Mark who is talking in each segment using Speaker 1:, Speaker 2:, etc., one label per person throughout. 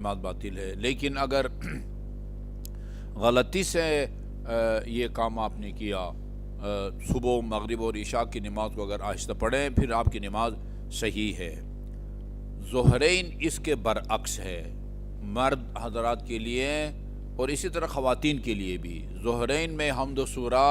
Speaker 1: نماز باطل ہے۔ لیکن اگر غلطی سے یہ کام آپ نے کیا، صبح مغرب اور عشاء کی نماز کو اگر آہستہ پڑھیں، پھر آپ کی نماز صحیح ہے۔ ظہرین اس کے برعکس ہے، مرد حضرات کے لیے اور اسی طرح خواتین کے لیے بھی۔ ظہرین میں حمد و سورہ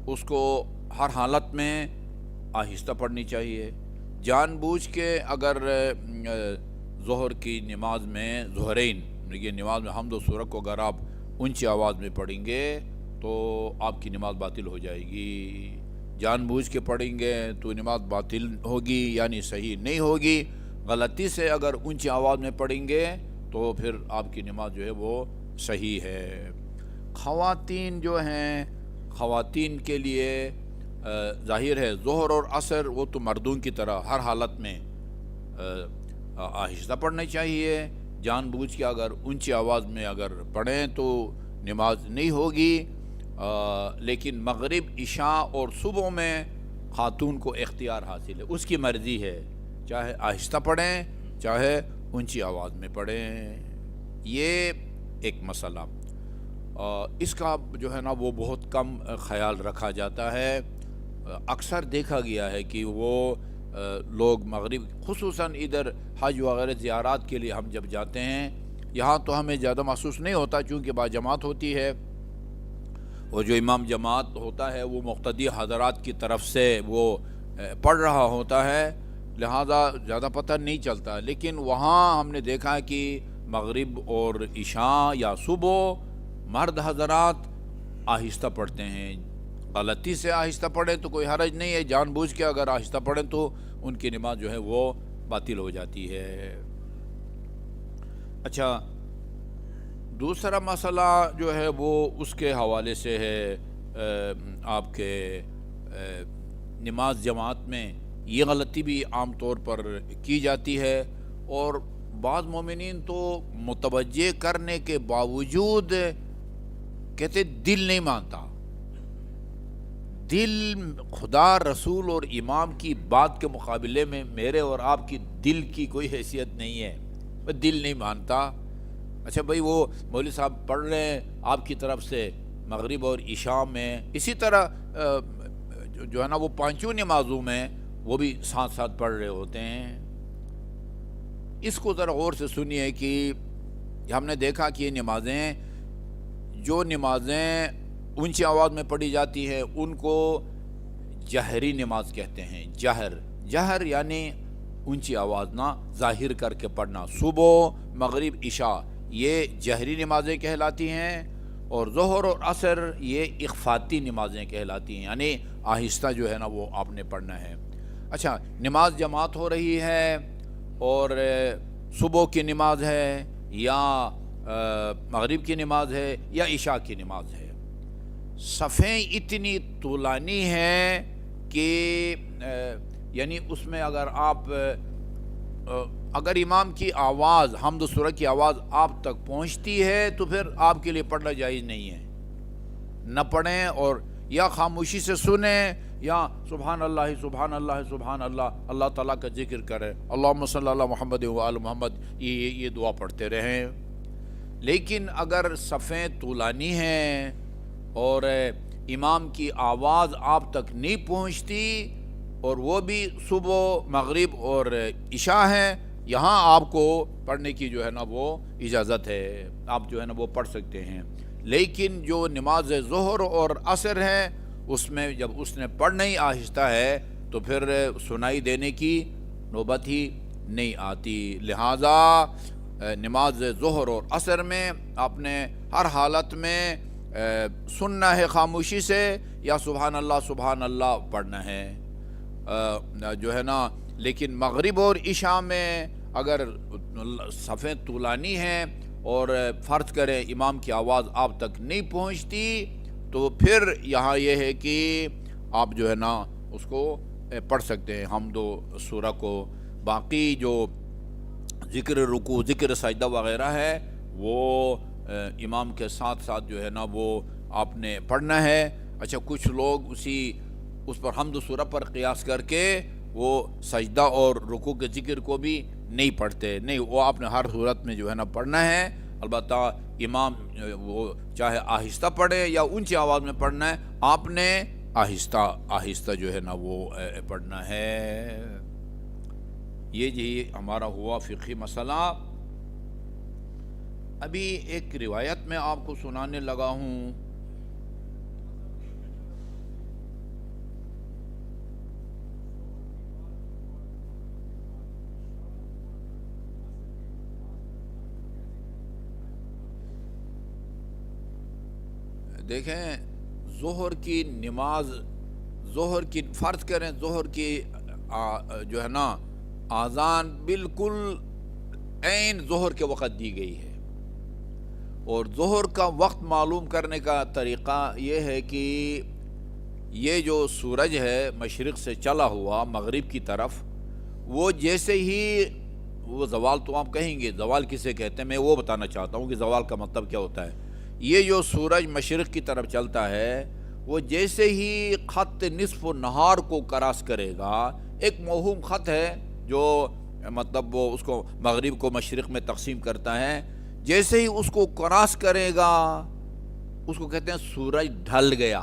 Speaker 1: اس کو ہر حالت میں آہستہ پڑھنی چاہیے۔ جان بوجھ کے اگر ظہر کی نماز میں ظہرین یہ نماز میں حمد و سورہ کو اگر آپ اونچی آواز میں پڑھیں گے تو آپ کی نماز باطل ہو جائے گی۔ جان بوجھ کے پڑھیں گے تو نماز باطل ہوگی، یعنی صحیح نہیں ہوگی۔ غلطی سے اگر اونچی آواز میں پڑھیں گے تو پھر آپ کی نماز جو ہے وہ صحیح ہے۔ خواتین جو ہیں، خواتین کے لیے ظاہر ہے ظہر اور عصر وہ تو مردوں کی طرح ہر حالت میں آہستہ پڑھنا چاہیے۔ جان بوجھ کے اگر اونچی آواز میں اگر پڑھیں تو نماز نہیں ہوگی۔ لیکن مغرب، عشاء اور صبح میں خاتون کو اختیار حاصل ہے، اس کی مرضی ہے، چاہے آہستہ پڑھیں چاہے اونچی آواز میں پڑھیں۔ یہ ایک مسئلہ اس کا جو ہے نا وہ بہت کم خیال رکھا جاتا ہے۔ اکثر دیکھا گیا ہے کہ وہ لوگ مغرب، خصوصاً ادھر حج وغیرہ زیارات کے لیے ہم جب جاتے ہیں، یہاں تو ہمیں زیادہ محسوس نہیں ہوتا چونکہ باجماعت ہوتی ہے، اور جو امام جماعت ہوتا ہے وہ مقتدی حضرات کی طرف سے وہ پڑھ رہا ہوتا ہے، لہذا زیادہ پتہ نہیں چلتا۔ لیکن وہاں ہم نے دیکھا ہے کہ مغرب اور عشاء یا صبح مرد حضرات آہستہ پڑھتے ہیں۔ غلطی سے آہستہ پڑھیں تو کوئی حرج نہیں ہے، جان بوجھ کے اگر آہستہ پڑھیں تو ان کی نماز جو ہے وہ باطل ہو جاتی ہے۔ اچھا، دوسرا مسئلہ جو ہے وہ اس کے حوالے سے ہے آپ کے نماز جماعت میں یہ غلطی بھی عام طور پر کی جاتی ہے، اور بعض مومنین تو متوجہ کرنے کے باوجود کہتے دل نہیں مانتا، دل خدا، رسول اور امام کی بات کے مقابلے میں میرے اور آپ کی دل کی کوئی حیثیت نہیں ہے، دل نہیں مانتا۔ اچھا بھائی، وہ مولوی صاحب پڑھ رہے ہیں آپ کی طرف سے مغرب اور عشاء میں، اسی طرح جو ہے نا وہ پانچوں نمازوں میں وہ بھی ساتھ ساتھ پڑھ رہے ہوتے ہیں۔ اس کو ذرا غور سے سنیے کہ ہم نے دیکھا کہ یہ نمازیں، جو نمازیں اونچی آواز میں پڑھی جاتی ہیں ان کو جہری نماز کہتے ہیں۔ جہر یعنی اونچی آواز نہ، ظاہر کر کے پڑھنا۔ صبح، مغرب، عشاء یہ جہری نمازیں کہلاتی ہیں، اور ظہر اور عصر یہ اخفاتی نمازیں کہلاتی ہیں، یعنی آہستہ جو ہے نا وہ آپ نے پڑھنا ہے۔ اچھا، نماز جماعت ہو رہی ہے اور صبح کی نماز ہے یا مغرب کی نماز ہے یا عشاء کی نماز ہے، صفیں اتنی طولانی ہیں کہ یعنی اس میں اگر امام کی آواز، حمد و سورہ کی آواز آپ تک پہنچتی ہے تو پھر آپ کے لیے پڑھنا جائز نہیں ہے، نہ پڑھیں، اور یا خاموشی سے سنیں یا سبحان اللہ سبحان اللہ سبحان اللہ، اللہ تعالیٰ کا ذکر کریں، اللہم صلی اللہ محمد و آل محمد، یہ دعا پڑھتے رہیں۔ لیکن اگر صفیں طولانی ہیں اور امام کی آواز آپ تک نہیں پہنچتی، اور وہ بھی صبح، مغرب اور عشاء ہیں، یہاں آپ کو پڑھنے کی جو ہے نا وہ اجازت ہے، آپ جو ہے نا وہ پڑھ سکتے ہیں۔ لیکن جو نماز ظہر اور عصر ہے اس میں جب اس نے پڑھنا ہی آہستہ ہے تو پھر سنائی دینے کی نوبت ہی نہیں آتی۔ لہٰذا نماز ظہر اور عصر میں آپ نے ہر حالت میں سننا ہے خاموشی سے، یا سبحان اللہ پڑھنا ہے جو ہے نا۔ لیکن مغرب اور عشاء میں اگر صفیں طولانی ہیں اور فرض کریں امام کی آواز آپ تک نہیں پہنچتی تو پھر یہاں یہ ہے کہ آپ جو ہے نا اس کو پڑھ سکتے ہیں، حمد و سورہ کو۔ باقی جو ذکر رکوع، ذکر سجدہ وغیرہ ہے وہ امام کے ساتھ ساتھ جو ہے نا وہ آپ نے پڑھنا ہے۔ اچھا، کچھ لوگ اس پر حمد و سورہ پر قیاس کر کے وہ سجدہ اور رکوع کے ذکر کو بھی نہیں پڑھتے، نہیں، وہ آپ نے ہر صورت میں جو ہے نا پڑھنا ہے، البتہ امام وہ چاہے آہستہ پڑھے یا اونچی آواز میں پڑھنا ہے، آپ نے آہستہ آہستہ جو ہے نا وہ پڑھنا ہے۔ یہ جی ہمارا ہوا فقہی مسئلہ۔ ابھی ایک روایت میں آپ کو سنانے لگا ہوں۔ دیکھیں، ظہر کی نماز، ظہر کی فرض کریں ظہر کی جو ہے نا اذان بالکل عین ظہر کے وقت دی گئی ہے، اور ظہر کا وقت معلوم کرنے کا طریقہ یہ ہے کہ یہ جو سورج ہے مشرق سے چلا ہوا مغرب کی طرف، وہ جیسے ہی وہ زوال تو آپ کہیں گے زوال کسے کہتے ہیں، میں وہ بتانا چاہتا ہوں کہ زوال کا مطلب کیا ہوتا ہے۔ یہ جو سورج مشرق کی طرف چلتا ہے، وہ جیسے ہی خط نصف النہار کو کراس کرے گا، ایک موہوم خط ہے جو مطلب وہ اس کو مغرب کو مشرق میں تقسیم کرتا ہے، جیسے ہی اس کو کراس کرے گا اس کو کہتے ہیں سورج ڈھل گیا۔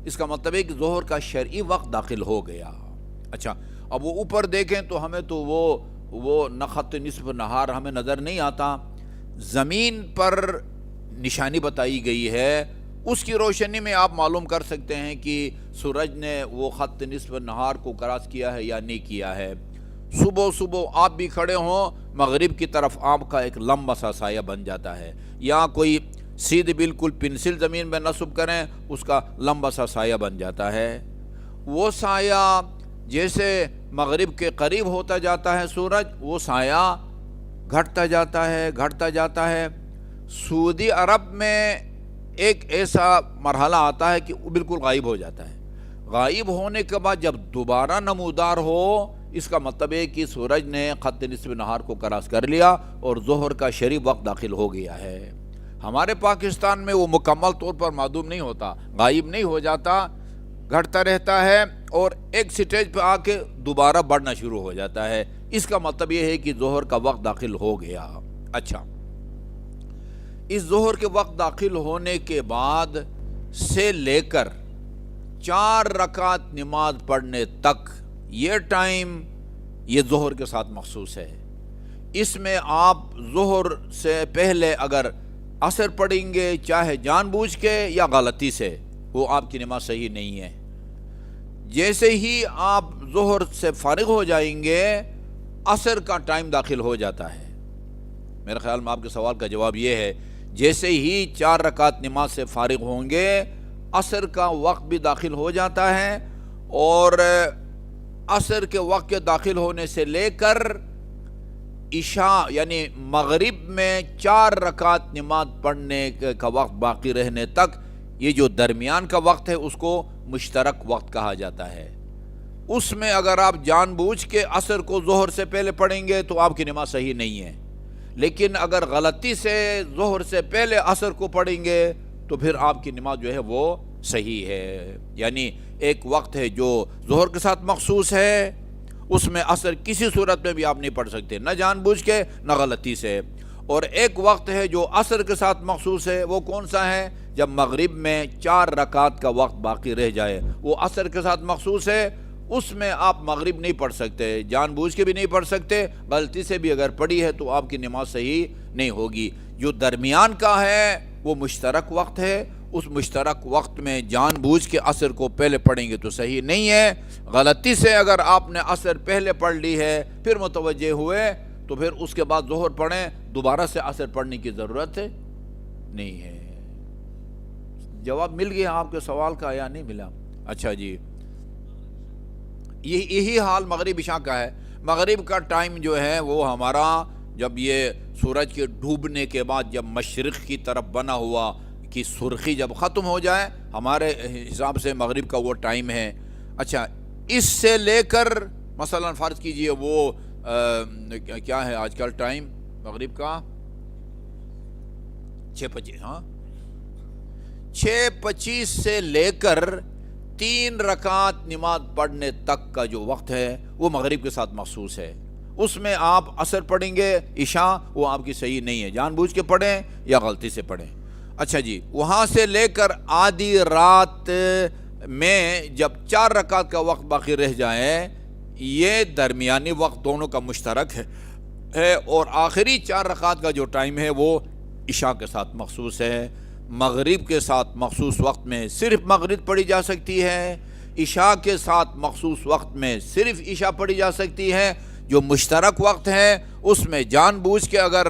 Speaker 1: اس کا مطلب ہے کہ ظہر کا شرعی وقت داخل ہو گیا۔ اچھا، اب وہ اوپر دیکھیں تو ہمیں تو وہ خط نصف نہار ہمیں نظر نہیں آتا، زمین پر نشانی بتائی گئی ہے، اس کی روشنی میں آپ معلوم کر سکتے ہیں کہ سورج نے وہ خط نصف نہار کو کراس کیا ہے یا نہیں کیا ہے۔ صبح صبح آپ بھی کھڑے ہوں، مغرب کی طرف آپ کا ایک لمبا سا سایہ بن جاتا ہے، یا کوئی سیدھ بالکل پنسل زمین میں نصب کریں، اس کا لمبا سا سایہ بن جاتا ہے۔ وہ سایہ جیسے مغرب کے قریب ہوتا جاتا ہے سورج، وہ سایہ گھٹتا جاتا ہے۔ سعودی عرب میں ایک ایسا مرحلہ آتا ہے کہ وہ بالکل غائب ہو جاتا ہے۔ غائب ہونے کے بعد جب دوبارہ نمودار ہو، اس کا مطلب ہے کہ سورج نے خط نصف نہار کو کراس کر لیا اور ظہر کا شرعی وقت داخل ہو گیا ہے۔ ہمارے پاکستان میں وہ مکمل طور پر معدوم نہیں ہوتا، غائب نہیں ہو جاتا، گھٹتا رہتا ہے اور ایک سٹیج پہ آ کے دوبارہ بڑھنا شروع ہو جاتا ہے۔ اس کا مطلب یہ ہے کہ ظہر کا وقت داخل ہو گیا۔ اچھا، اس ظہر کے وقت داخل ہونے کے بعد سے لے کر 4 رکعت نماز پڑھنے تک یہ ٹائم یہ ظہر کے ساتھ مخصوص ہے۔ اس میں آپ ظہر سے پہلے اگر عصر پڑھیں گے، چاہے جان بوجھ کے یا غلطی سے، وہ آپ کی نماز صحیح نہیں ہے۔ جیسے ہی آپ ظہر سے فارغ ہو جائیں گے، عصر کا ٹائم داخل ہو جاتا ہے۔ میرے خیال میں آپ کے سوال کا جواب یہ ہے، جیسے ہی 4 رکعت نماز سے فارغ ہوں گے، عصر کا وقت بھی داخل ہو جاتا ہے، اور عصر کے وقت کے داخل ہونے سے لے کر عشاء یعنی مغرب میں 4 رکعت نماز پڑھنے کا وقت باقی رہنے تک، یہ جو درمیان کا وقت ہے اس کو مشترک وقت کہا جاتا ہے۔ اس میں اگر آپ جان بوجھ کے عصر کو ظہر سے پہلے پڑھیں گے تو آپ کی نماز صحیح نہیں ہے، لیکن اگر غلطی سے ظہر سے پہلے عصر کو پڑھیں گے تو پھر آپ کی نماز جو ہے وہ صحیح ہے۔ یعنی ایک وقت ہے جو ظہر کے ساتھ مخصوص ہے، اس میں عصر کسی صورت میں بھی آپ نہیں پڑھ سکتے، نہ جان بوجھ کے نہ غلطی سے۔ اور ایک وقت ہے جو عصر کے ساتھ مخصوص ہے، وہ کون سا ہے؟ جب مغرب میں 4 رکعت کا وقت باقی رہ جائے، وہ عصر کے ساتھ مخصوص ہے، اس میں آپ مغرب نہیں پڑھ سکتے، جان بوجھ کے بھی نہیں پڑھ سکتے، غلطی سے بھی اگر پڑھی ہے تو آپ کی نماز صحیح نہیں ہوگی۔ جو درمیان کا ہے وہ مشترک وقت ہے، اس مشترک وقت میں جان بوجھ کے عصر کو پہلے پڑھیں گے تو صحیح نہیں ہے۔ غلطی سے اگر آپ نے عصر پہلے پڑھ لی ہے پھر متوجہ ہوئے تو پھر اس کے بعد ظہر پڑھیں، دوبارہ سے عصر پڑھنے کی ضرورت نہیں ہے۔ جواب مل گیا آپ کے سوال کا یا نہیں ملا؟ اچھا جی، یہی حال مغرب عشاء کا ہے۔ مغرب کا ٹائم جو ہے وہ ہمارا جب یہ سورج کے ڈوبنے کے بعد جب مشرق کی طرف بنا ہوا کی سرخی جب ختم ہو جائے، ہمارے حساب سے مغرب کا وہ ٹائم ہے۔ اچھا، اس سے لے کر مثلا فرض کیجئے وہ کیا ہے آج کل ٹائم مغرب کا 6:25، ہاں 6:25 سے لے کر 3 رکعت نماز پڑھنے تک کا جو وقت ہے وہ مغرب کے ساتھ مخصوص ہے۔ اس میں آپ عصر پڑھیں گے، عشاء وہ آپ کی صحیح نہیں ہے، جان بوجھ کے پڑھیں یا غلطی سے پڑھیں۔ اچھا جی، وہاں سے لے کر آدھی رات میں جب 4 رکعت کا وقت باقی رہ جائے، یہ درمیانی وقت دونوں کا مشترک ہے، اور آخری 4 رکعت کا جو ٹائم ہے وہ عشاء کے ساتھ مخصوص ہے۔ مغرب کے ساتھ مخصوص وقت میں صرف مغرب پڑھی جا سکتی ہے، عشاء کے ساتھ مخصوص وقت میں صرف عشاء پڑھی جا سکتی ہے۔ جو مشترک وقت ہے اس میں جان بوجھ کے اگر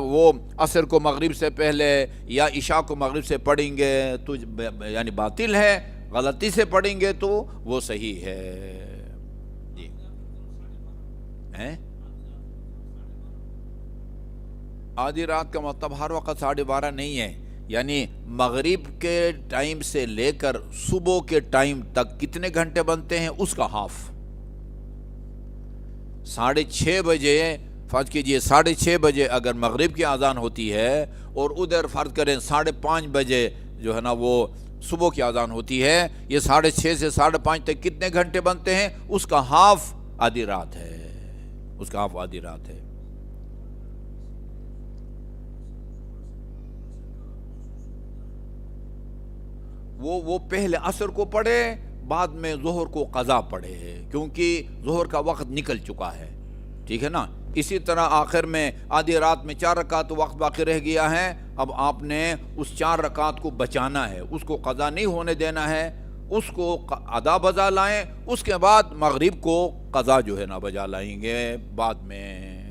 Speaker 1: وہ عصر کو مغرب سے پہلے یا عشاء کو مغرب سے پڑھیں گے تو یعنی باطل ہے، غلطی سے پڑھیں گے تو وہ صحیح ہے۔ جی آدھی رات کا مطلب ہر وقت 12:30 نہیں ہے، یعنی مغرب کے ٹائم سے لے کر صبح کے ٹائم تک کتنے گھنٹے بنتے ہیں اس کا ہاف۔ 6:30 بجے فرض کیجئے، 6:30 بجے اگر مغرب کی اذان ہوتی ہے اور ادھر فرض کریں 5:30 بجے جو ہے نا وہ صبح کی اذان ہوتی ہے، یہ 6:30 سے 5:30 تک کتنے گھنٹے بنتے ہیں؟ اس کا ہاف آدھی رات ہے، اس کا ہاف آدھی رات ہے۔ وہ پہلے عصر کو پڑھے، بعد میں ظہر کو قضا پڑھے، کیونکہ ظہر کا وقت نکل چکا ہے، ٹھیک ہے نا۔ اسی طرح آخر میں آدھی رات میں 4 رکعت وقت باقی رہ گیا ہے، اب آپ نے اس 4 رکعت کو بچانا ہے، اس کو قضا نہیں ہونے دینا ہے، اس کو ادا بجا لائیں، اس کے بعد مغرب کو قضا جو ہے نا بجا لائیں گے بعد میں۔